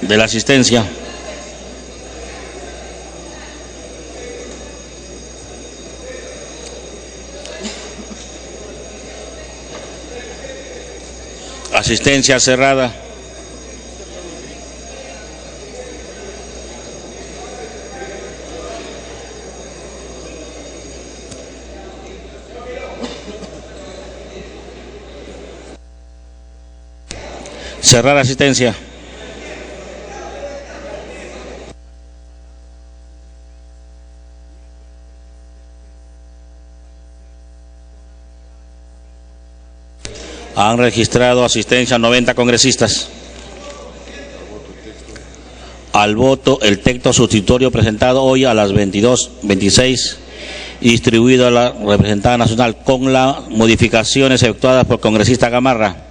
de la asistencia. Asistencia cerrada. Cerrar asistencia. Han registrado asistencia 90 congresistas. Al voto el texto sustitutorio presentado hoy a las 22:26 y distribuido a la representada nacional con las modificaciones efectuadas por el congresista Gamarra.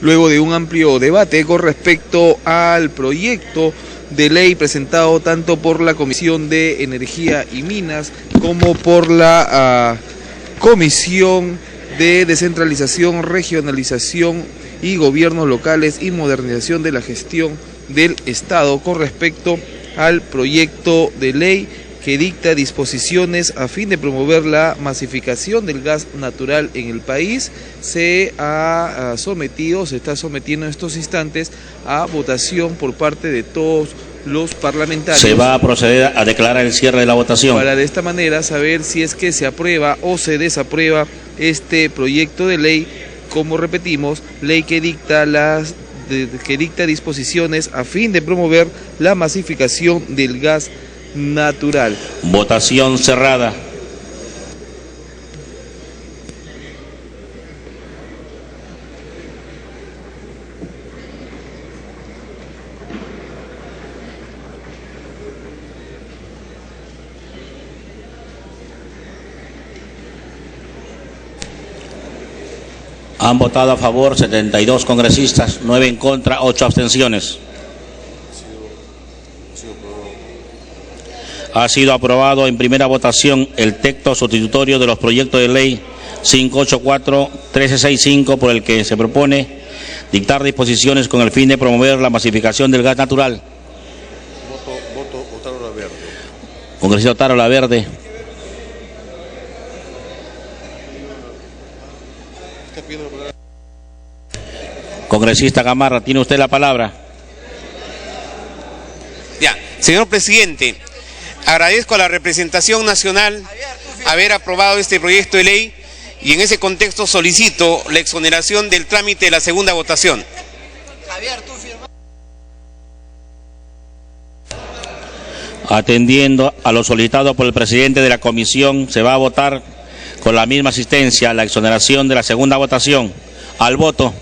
Luego de un amplio debate con respecto al proyecto de ley presentado tanto por la Comisión de Energía y Minas como por la Comisión de Descentralización, Regionalización y Gobiernos Locales y Modernización de la Gestión del Estado con respecto al proyecto de ley que dicta disposiciones a fin de promover la masificación del gas natural en el país, se está sometiendo en estos instantes a votación por parte de todos los parlamentarios.
Se va a proceder a declarar el cierre de la votación.
Para de esta manera saber si es que se aprueba o se desaprueba este proyecto de ley, como repetimos, ley que dicta disposiciones a fin de promover la masificación del gas natural.
Votación cerrada. Han votado a favor 72 congresistas, 9 en contra, 8 abstenciones. Ha sido aprobado en primera votación el texto sustitutorio de los proyectos de ley 584-1365, por el que se propone dictar disposiciones con el fin de promover la masificación del gas natural.
Voto Otaro Laverde.
Congresista Otaro Laverde. Congresista Gamarra, tiene usted la palabra.
Ya, señor presidente, agradezco a la representación nacional haber aprobado este proyecto de ley y en ese contexto solicito la exoneración del trámite de la segunda votación.
Atendiendo a lo solicitado por el presidente de la comisión, se va a votar con la misma asistencia la exoneración de la segunda votación. Al voto.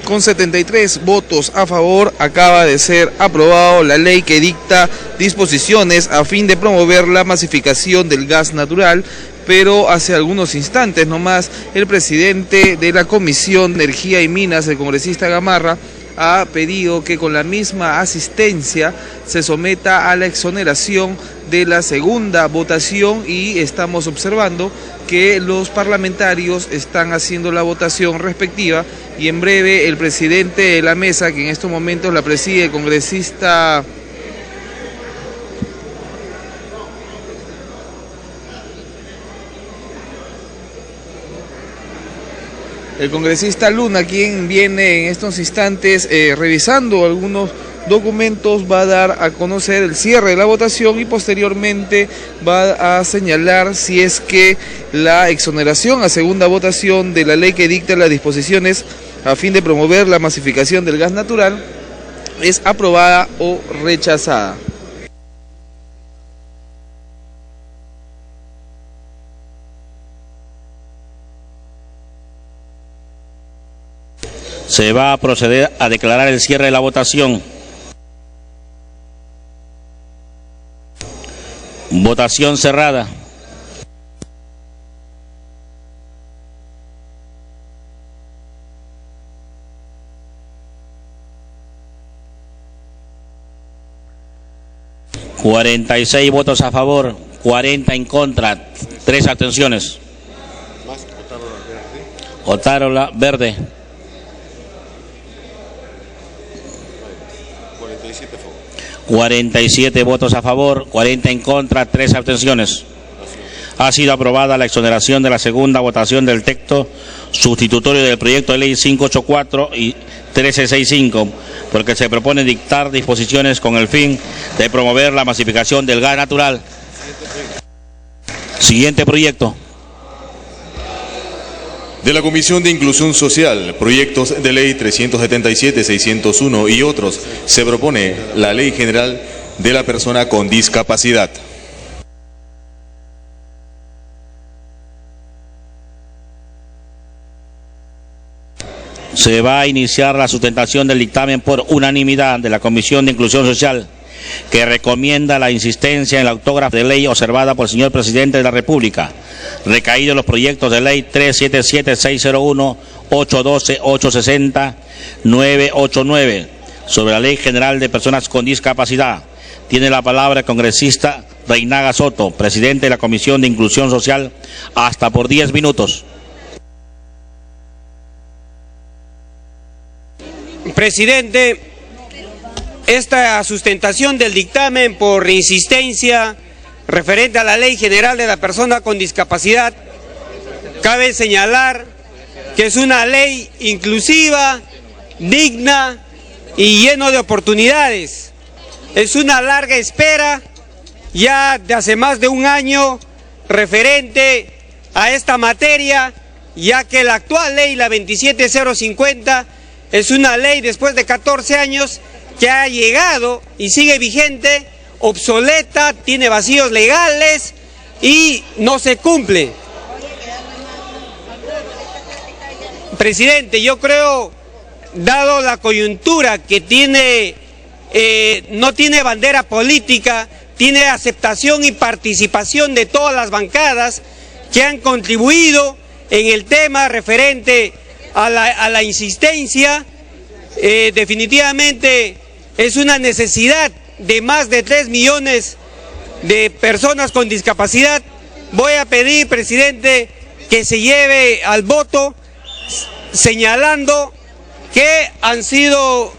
Con 73 votos a favor, acaba de ser aprobado la ley que dicta disposiciones a fin de promover la masificación del gas natural, pero hace algunos instantes nomás el presidente de la Comisión de Energía y Minas, el congresista Gamarra, ha pedido que con la misma asistencia se someta a la exoneración de la segunda votación y estamos observando que los parlamentarios están haciendo la votación respectiva y en breve el presidente de la mesa, que en estos momentos la preside el congresista Luna, quien viene en estos instantes revisando algunos documentos, va a dar a conocer el cierre de la votación y posteriormente va a señalar si es que la exoneración a segunda votación de la ley que dicta las disposiciones a fin de promover la masificación del gas natural es aprobada o rechazada.
Se va a proceder a declarar el cierre de la votación. Votación cerrada. ...46 votos a favor, 40 en contra, 3 abstenciones. Otárola Verde.
47 a favor.
47 votos a favor, 40 en contra, 3 abstenciones. Ha sido aprobada la exoneración de la segunda votación del texto sustitutorio del proyecto de ley 584 y 1365, porque se propone dictar disposiciones con el fin de promover la masificación del gas natural. Siguiente proyecto.
De la Comisión de Inclusión Social, proyectos de ley 377, 601 y otros, se propone la Ley General de la Persona con Discapacidad.
Se va a iniciar la sustentación del dictamen por unanimidad de la Comisión de Inclusión Social, que recomienda la insistencia en la autógrafa de ley observada por el señor Presidente de la República, recaído en los proyectos de ley 377, 601, 812, 860, 989, sobre la Ley General de Personas con Discapacidad. Tiene la palabra el congresista Reinaga Soto, presidente de la Comisión de Inclusión Social, hasta por 10 minutos.
Presidente, esta sustentación del dictamen por insistencia referente a la Ley General de la Persona con Discapacidad, cabe señalar que es una ley inclusiva, digna y lleno de oportunidades. Es una larga espera, ya de hace más de un año, referente a esta materia, ya que la actual ley, la 27050, es una ley después de 14 años que ha llegado y sigue vigente, obsoleta, tiene vacíos legales y no se cumple. Presidente, yo creo, dado la coyuntura que tiene, no tiene bandera política, tiene aceptación y participación de todas las bancadas que han contribuido en el tema referente a la insistencia. Definitivamente es una necesidad de más de 3 millones de personas con discapacidad. Voy a pedir, presidente, que se lleve al voto señalando que han sido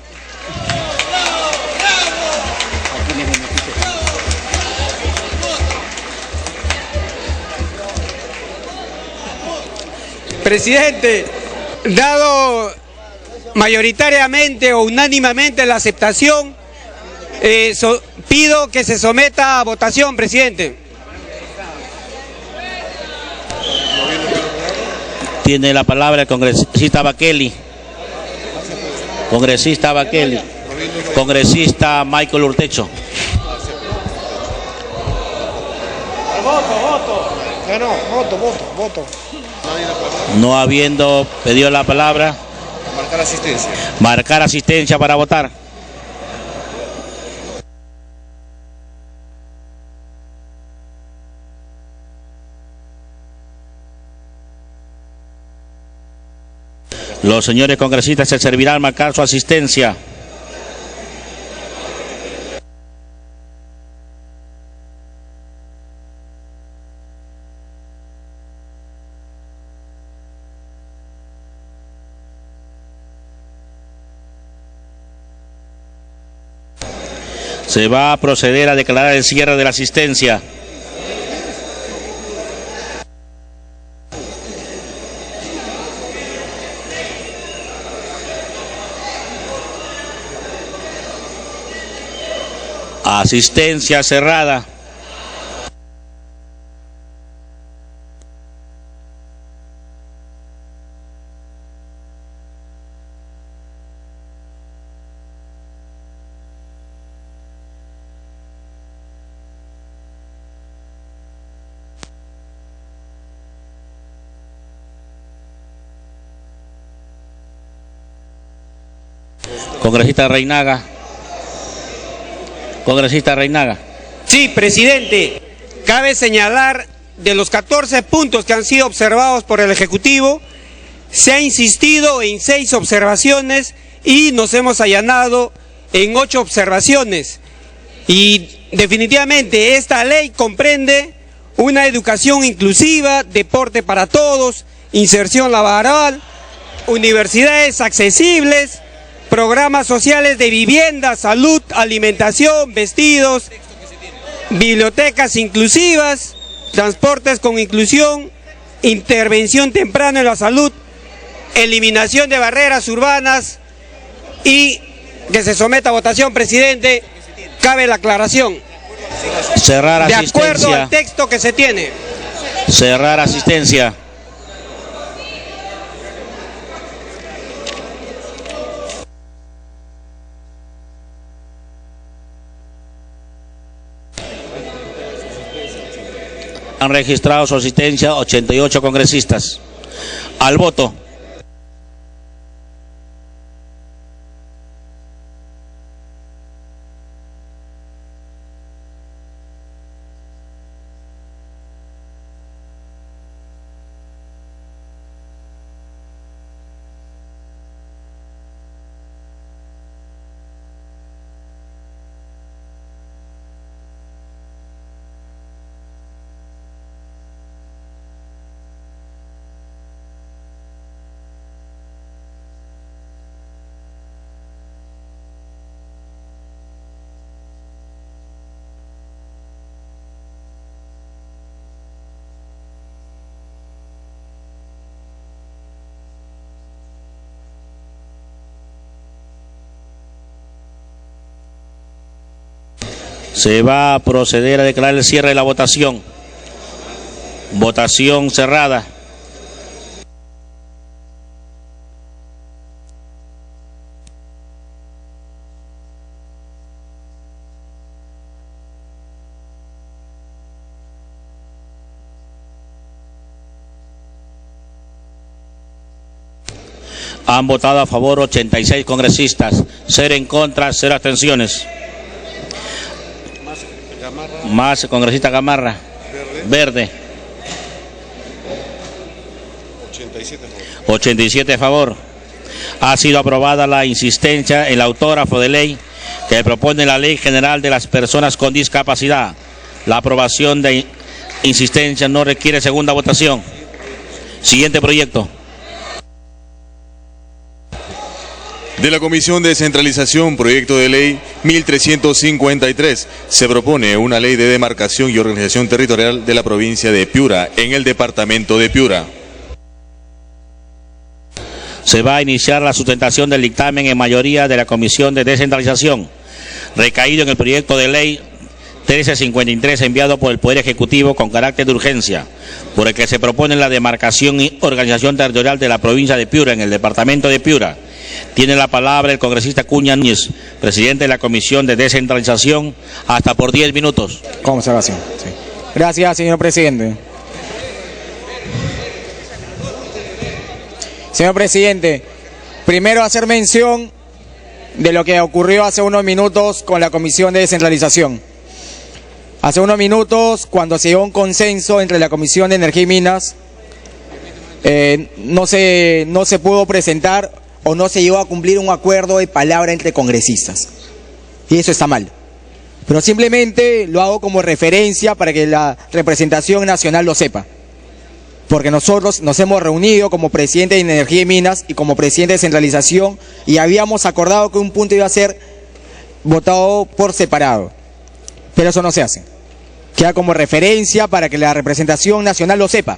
presidente, dado mayoritariamente o unánimemente la aceptación, pido que se someta a votación, presidente.
Tiene la palabra el congresista Bakeli. Congresista Bakeli. Congresista Michael Urtecho.
Voto.
No habiendo pedido la palabra.
Marcar asistencia.
Marcar asistencia para votar. Los señores congresistas se servirán marcar su asistencia. Se va a proceder a declarar el cierre de la asistencia. Asistencia cerrada. Congresista Reinaga. Congresista Reinaga.
Sí, presidente. Cabe señalar de los 14 puntos que han sido observados por el Ejecutivo, se ha insistido en 6 observaciones y nos hemos allanado en 8 observaciones. Y definitivamente esta ley comprende una educación inclusiva, deporte para todos, inserción laboral, universidades accesibles, programas sociales de vivienda, salud, alimentación, vestidos, bibliotecas inclusivas, transportes con inclusión, intervención temprana en la salud, eliminación de barreras urbanas y que se someta a votación, presidente. Cabe la aclaración.
Cerrar asistencia.
De acuerdo al texto que se tiene.
Cerrar asistencia. Han registrado su asistencia 88 congresistas. Al voto. Se va a proceder a declarar el cierre de la votación. Votación cerrada. Han votado a favor 86 congresistas, 0 en contra, 0 abstenciones. Más congresista Gamarra. Verde. 87 a favor. Ha sido aprobada la insistencia en el autógrafo de ley que propone la Ley General de las Personas con Discapacidad. La aprobación de insistencia no requiere segunda votación. Siguiente proyecto.
De la Comisión de Descentralización, proyecto de ley 1353, se propone una ley de demarcación y organización territorial de la provincia de Piura, en el departamento de Piura.
Se va a iniciar la sustentación del dictamen en mayoría de la Comisión de Descentralización, recaído en el proyecto de ley 1353 enviado por el Poder Ejecutivo con carácter de urgencia, por el que se propone la demarcación y organización territorial de la provincia de Piura, en el departamento de Piura. Tiene la palabra el congresista Cuña Núñez, presidente de la Comisión de Descentralización, hasta por 10 minutos.
Con observación. Sí. Gracias, señor presidente. Señor presidente, primero hacer mención de lo que ocurrió hace unos minutos con la Comisión de Descentralización. Hace unos minutos, cuando se llegó a un consenso entre la Comisión de Energía y Minas, no se pudo presentar o no se llegó a cumplir un acuerdo de palabra entre congresistas. Y eso está mal. Pero simplemente lo hago como referencia para que la representación nacional lo sepa. Porque nosotros nos hemos reunido como presidente de Energía y Minas y como presidente de Descentralización y habíamos acordado que un punto iba a ser votado por separado. Pero eso no se hace. Queda como referencia para que la representación nacional lo sepa.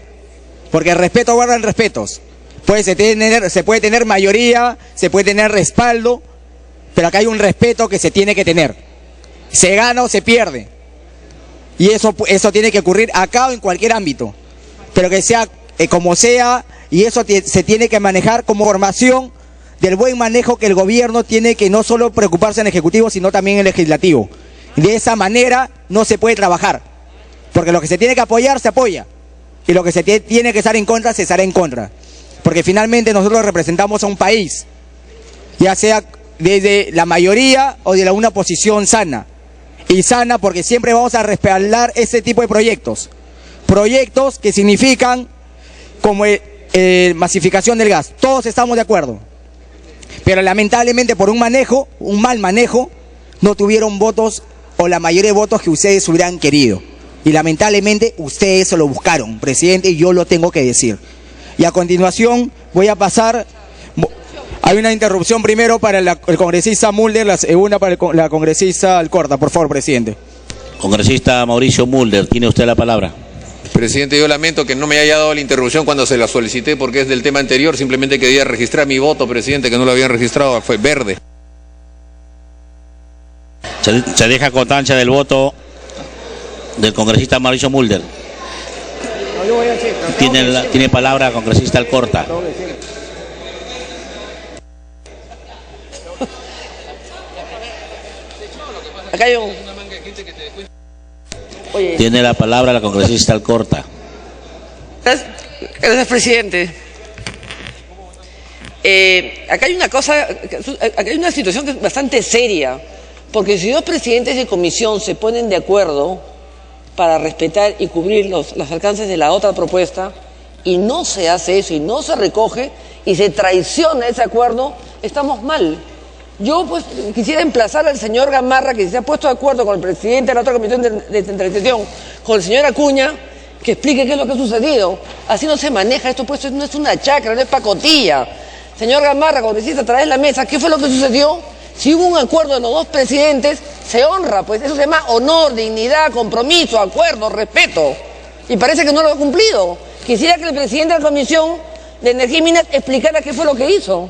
Porque el respeto guarda el respetos. Se puede tener mayoría, se puede tener respaldo, pero acá hay un respeto que se tiene que tener. Se gana o se pierde. Y eso tiene que ocurrir acá o en cualquier ámbito. Pero que sea como sea, y eso se tiene que manejar como formación del buen manejo que el gobierno tiene que no solo preocuparse en el Ejecutivo, sino también en el Legislativo. De esa manera no se puede trabajar. Porque lo que se tiene que apoyar, se apoya. Y lo que se tiene que estar en contra, se estará en contra. Porque finalmente nosotros representamos a un país, ya sea desde la mayoría o de una posición sana. Y sana porque siempre vamos a respaldar ese tipo de proyectos. Proyectos que significan como masificación del gas. Todos estamos de acuerdo. Pero lamentablemente por un mal manejo, no tuvieron votos o la mayoría de votos que ustedes hubieran querido. Y lamentablemente ustedes se lo buscaron, presidente, y yo lo tengo que decir. Y a continuación voy a pasar... Hay una interrupción primero para el congresista Mulder, la segunda para la congresista Alcorta. Por favor, presidente.
Congresista Mauricio Mulder, tiene usted la palabra.
Presidente, yo lamento que no me haya dado la interrupción cuando se la solicité porque es del tema anterior. Simplemente quería registrar mi voto, presidente, que no lo habían registrado, fue verde.
Se deja constancia del voto del congresista Mauricio Mulder. Tiene palabra el congresista Alcorta.
Acá hay un... Oye.
Tiene la palabra la congresista Alcorta.
Gracias, presidente. Acá hay acá hay una situación que es bastante seria, porque si dos presidentes de comisión se ponen de acuerdo para respetar y cubrir los alcances de la otra propuesta, y no se hace eso, y no se recoge, y se traiciona ese acuerdo, estamos mal. Yo pues quisiera emplazar al señor Gamarra, que se ha puesto de acuerdo con el presidente de la otra comisión de descentralización, con el señor Acuña, que explique qué es lo que ha sucedido. Así no se maneja esto, pues no es una chacra, no es pacotilla. Señor Gamarra, congresista, trae la mesa, ¿qué fue lo que sucedió? Si hubo un acuerdo de los dos presidentes, se honra, pues eso se llama honor, dignidad, compromiso, acuerdo, respeto. Y parece que no lo ha cumplido. Quisiera que el presidente de la Comisión de Energía y Minas explicara qué fue lo que hizo.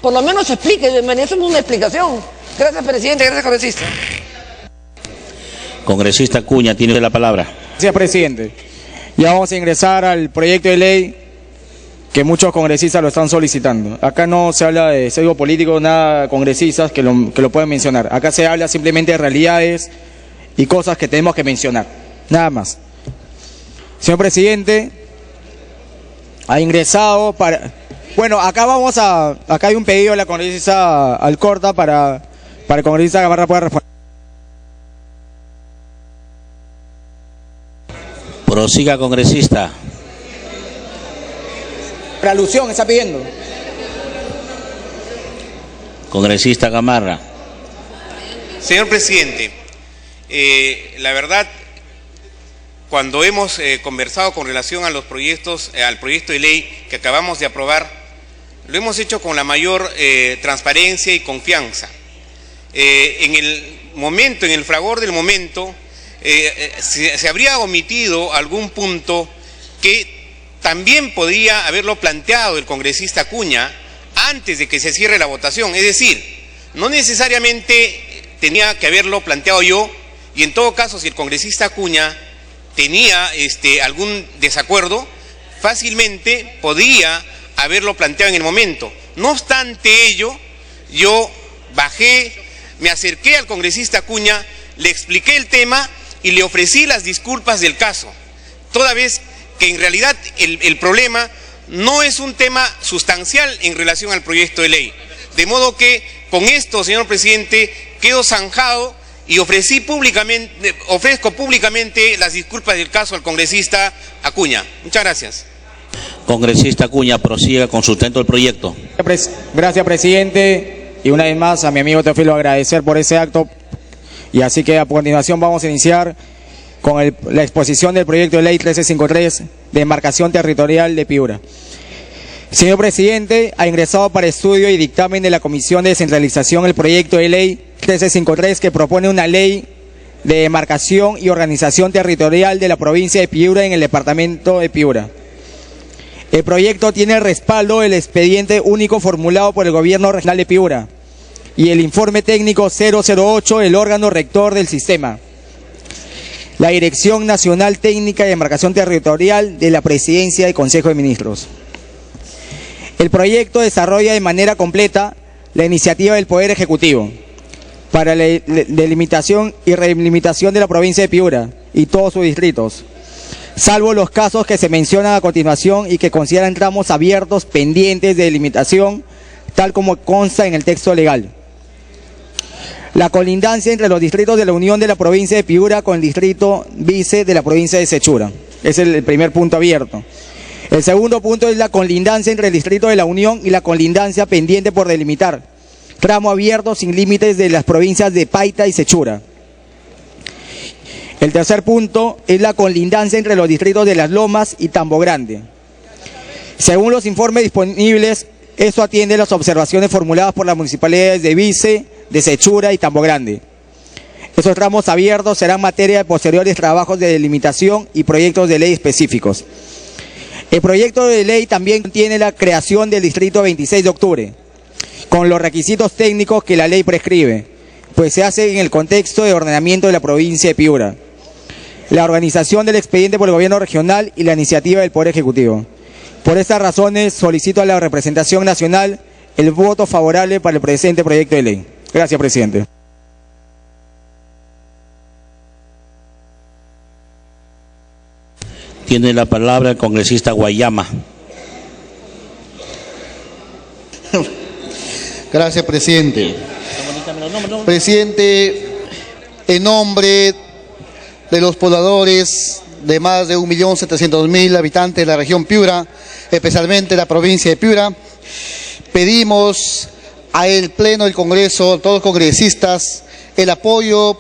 Por lo menos explique, merecemos una explicación. Gracias, presidente, gracias, congresista.
Congresista Acuña, tiene la palabra.
Gracias, presidente. Ya vamos a ingresar al proyecto de ley que muchos congresistas lo están solicitando. Acá no se habla de sesgo político, nada congresistas que lo pueden mencionar. Acá se habla simplemente de realidades y cosas que tenemos que mencionar. Nada más. Señor presidente, ha ingresado para... Bueno, acá hay un pedido de la congresista Alcorta para el congresista Gamarra pueda responder.
Prosiga, congresista.
Para alusión, está pidiendo.
Congresista Gamarra.
Señor presidente, la verdad, cuando hemos conversado con relación a los proyectos, al proyecto de ley que acabamos de aprobar, lo hemos hecho con la mayor transparencia y confianza. En el fragor del momento, se habría omitido algún punto que también podría haberlo planteado el congresista Acuña antes de que se cierre la votación. Es decir, no necesariamente tenía que haberlo planteado yo, y en todo caso, si el congresista Acuña tenía algún desacuerdo, fácilmente podía haberlo planteado en el momento. No obstante ello, yo bajé, me acerqué al congresista Acuña, le expliqué el tema y le ofrecí las disculpas del caso, toda vez que en realidad el problema no es un tema sustancial en relación al proyecto de ley. De modo que con esto, señor presidente, quedo zanjado y ofrezco públicamente las disculpas del caso al congresista Acuña. Muchas gracias.
Congresista Acuña, prosiga con sustento del proyecto.
Gracias, presidente. Y una vez más a mi amigo Teófilo agradecer por ese acto. Y así que a continuación vamos a iniciar con la exposición del proyecto de ley 1353 de demarcación territorial de Piura. Señor presidente, ha ingresado para estudio y dictamen de la Comisión de Descentralización el proyecto de ley 1353 que propone una ley de demarcación y organización territorial de la provincia de Piura en el departamento de Piura. El proyecto tiene el respaldo del expediente único formulado por el Gobierno Regional de Piura y el informe técnico 008 del órgano rector del sistema, la Dirección Nacional Técnica de Demarcación Territorial de la Presidencia del Consejo de Ministros. El proyecto desarrolla de manera completa la iniciativa del Poder Ejecutivo para la delimitación y relimitación de la provincia de Piura y todos sus distritos, salvo los casos que se mencionan a continuación y que consideran tramos abiertos pendientes de delimitación, tal como consta en el texto legal. La colindancia entre los distritos de la Unión de la provincia de Piura con el distrito vice de la provincia de Sechura. Es el primer punto abierto. El segundo punto es la colindancia entre el distrito de la Unión y la colindancia pendiente por delimitar. Tramo abierto sin límites de las provincias de Paita y Sechura. El tercer punto es la colindancia entre los distritos de Las Lomas y Tambo Grande. Según los informes disponibles, esto atiende las observaciones formuladas por las municipalidades de Vice, de Sechura y Tambo Grande. Esos tramos abiertos serán materia de posteriores trabajos de delimitación y proyectos de ley específicos. El proyecto de ley también contiene la creación del distrito 26 de octubre, con los requisitos técnicos que la ley prescribe, pues se hace en el contexto de ordenamiento de la provincia de Piura, la organización del expediente por el gobierno regional y la iniciativa del Poder Ejecutivo. Por estas razones solicito a la representación nacional el voto favorable para el presente proyecto de ley. Gracias, presidente.
Tiene la palabra el congresista Guayama.
Gracias, presidente. Presidente, en nombre de los pobladores de más de 1.700.000 habitantes de la región Piura, especialmente la provincia de Piura, pedimos al Pleno del Congreso, a todos los congresistas, el apoyo